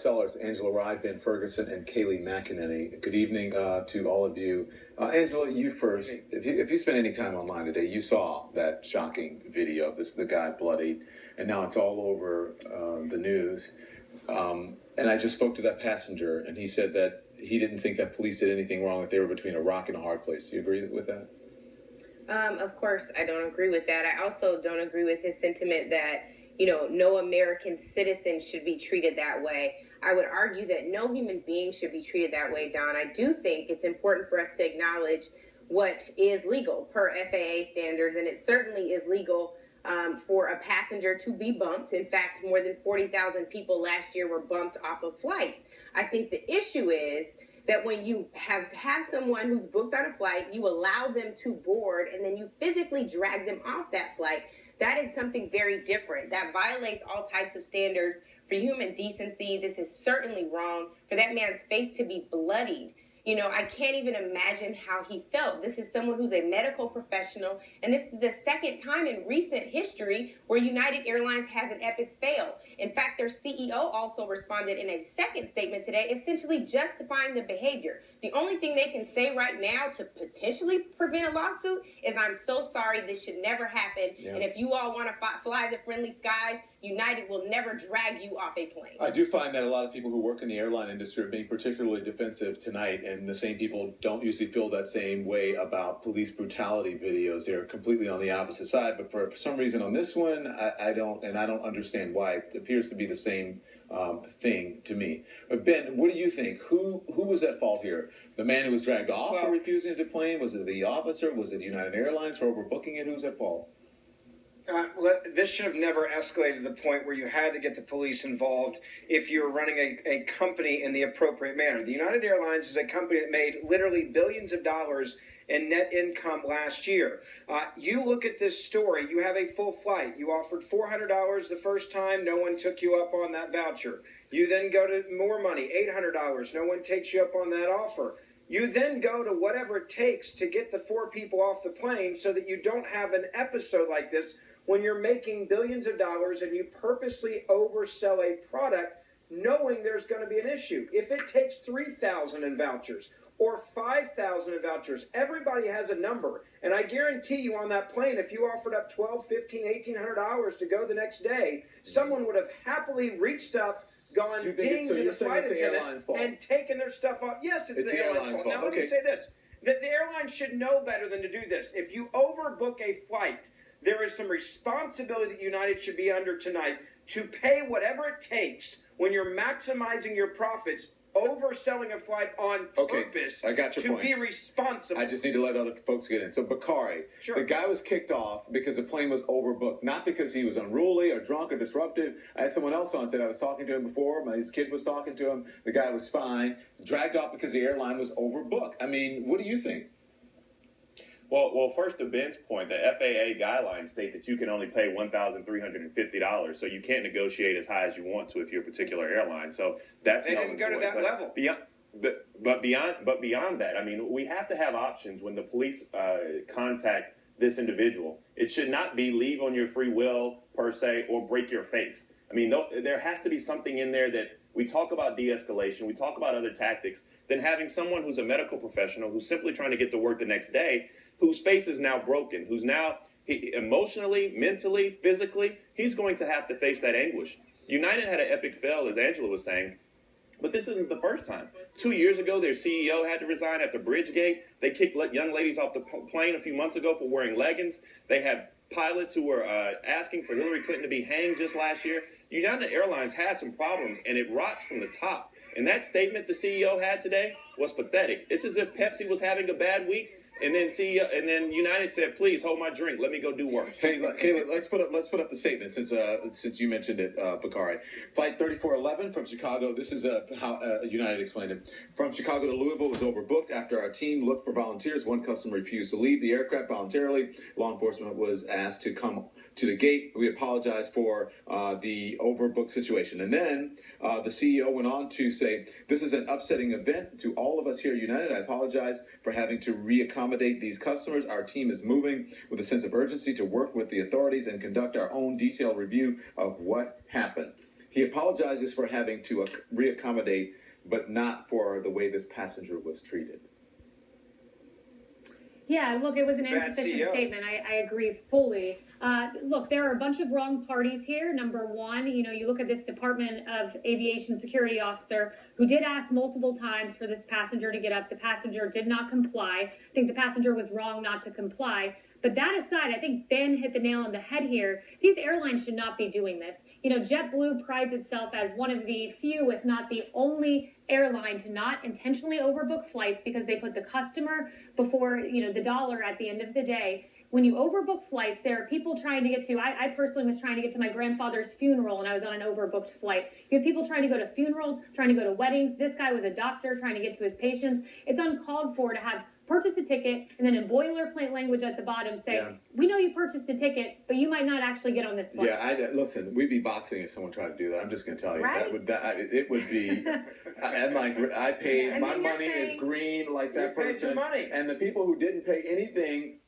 Sellers, Angela Rye, Ben Ferguson, and Kaylee McEnany. Good evening to all of you. Angela, you first. If you spent any time online today, you saw that shocking video of the guy bloodied, and now it's all over the news. And I just spoke to that passenger, and he said that he didn't think that police did anything wrong, that they were between a rock and a hard place. Do you agree with that? Of course, I don't agree with that. I also don't agree with his sentiment that, no American citizen should be treated that way. I would argue that no human being should be treated that way, Don. I do think it's important for us to acknowledge what is legal per FAA standards, and it certainly is legal for a passenger to be bumped. In fact, more than 40,000 people last year were bumped off of flights. I think the issue is that when you have someone who's booked on a flight, you allow them to board, and then you physically drag them off that flight. That is something very different. That violates all types of standards for human decency. This is certainly wrong. For that man's face to be bloodied, I can't even imagine how he felt. This is someone who's a medical professional, and this is the second time in recent history where United Airlines has an epic fail. In fact, their CEO also responded in a second statement today, essentially justifying the behavior. The only thing they can say right now to potentially prevent a lawsuit is, I'm so sorry, this should never happen. Yeah. And if you all want to fly the friendly skies, United will never drag you off a plane. I do find that a lot of people who work in the airline industry are being particularly defensive tonight, and the same people don't usually feel that same way about police brutality videos. They're completely on the opposite side, but for some reason on this one, I don't understand why. It appears to be the same thing to me. But Ben, what do you think? Who was at fault here? The man who was dragged off for refusing to deplane? Was it the officer? Was it United Airlines for overbooking it? Who's at fault? This should have never escalated to the point where you had to get the police involved if you were running a company in the appropriate manner. The United Airlines is a company that made literally billions of dollars in net income last year. You look at this story, you have a full flight. You offered $400 the first time, no one took you up on that voucher. You then go to more money, $800, no one takes you up on that offer. You then go to whatever it takes to get the 4 people off the plane so that you don't have an episode like this when you're making billions of dollars and you purposely oversell a product knowing there's going to be an issue. If it takes 3,000 in vouchers or 5,000 in vouchers, everybody has a number. And I guarantee you on that plane, if you offered up $1,200, $1,500, $1,800 to go the next day, someone would have happily reached up, gone ding to the flight attendant and taken their stuff off. Yes, it's the airline's fault. Now, let me say this. The airline should know better than to do this. If you overbook a flight, there is some responsibility that United should be under tonight to pay whatever it takes when you're maximizing your profits, overselling a flight on purpose. I got your point. Be responsible. I just need to let other folks get in. So Bakari, the guy was kicked off because the plane was overbooked, not because he was unruly or drunk or disruptive. I had someone else on said I was talking to him before. His kid was talking to him. The guy was fine. Dragged off because the airline was overbooked. I mean, what do you think? Well, first to Ben's point, the FAA guidelines state that you can only pay $1,350, so you can't negotiate as high as you want to if you're a particular airline. So that's they didn't go to that level. Beyond that, I mean, we have to have options when the police contact this individual. It should not be leave on your free will per se or break your face. I mean, there has to be something in there that we talk about de-escalation, we talk about other tactics, then having someone who's a medical professional who's simply trying to get to work the next day, whose face is now broken, who's now emotionally, mentally, physically, he's going to have to face that anguish. United had an epic fail, as Angela was saying, but this isn't the first time. 2 years ago, their CEO had to resign at the Bridgegate. They kicked young ladies off the plane a few months ago for wearing leggings. They had pilots who were asking for Hillary Clinton to be hanged just last year. United Airlines has some problems, and it rots from the top. And that statement the CEO had today was pathetic. It's as if Pepsi was having a bad week, and then United said, "Please hold my drink. Let me go do work." Hey, Caleb, let's put up the statement since you mentioned it, Bakari. Flight 3411 from Chicago. This is how United explained it. From Chicago to Louisville was overbooked after our team looked for volunteers. One customer refused to leave the aircraft voluntarily. Law enforcement was asked to come to the gate. We apologize for the overbooked situation. And then the CEO went on to say, "This is an upsetting event to all of us here at United. I apologize for having to reaccommodate these customers. Our team is moving with a sense of urgency to work with the authorities and conduct our own detailed review of what happened." He apologizes for having to reaccommodate, but not for the way this passenger was treated. Yeah, look, it was an Bad insufficient CEO. statement. I agree fully. Look, there are a bunch of wrong parties here. Number one, you look at this Department of Aviation security officer who did ask multiple times for this passenger to get up. The passenger did not comply. I think the passenger was wrong not to comply. But that aside, I think Ben hit the nail on the head here. These airlines should not be doing this. JetBlue prides itself as one of the few, if not the only airline to not intentionally overbook flights because they put the customer before, the dollar at the end of the day. When you overbook flights, there are people trying to get to, I personally was trying to get to my grandfather's funeral and I was on an overbooked flight. You have people trying to go to funerals, trying to go to weddings. This guy was a doctor trying to get to his patients. It's uncalled for to have purchase a ticket and then in boilerplate language at the bottom say, we know you purchased a ticket, but you might not actually get on this flight. Yeah, listen, we'd be boxing if someone tried to do that. I'm just going to tell you Right? it would be. And like I paid, I my mean, you're money is saying- green like that You paid person. your money. And the people who didn't pay anything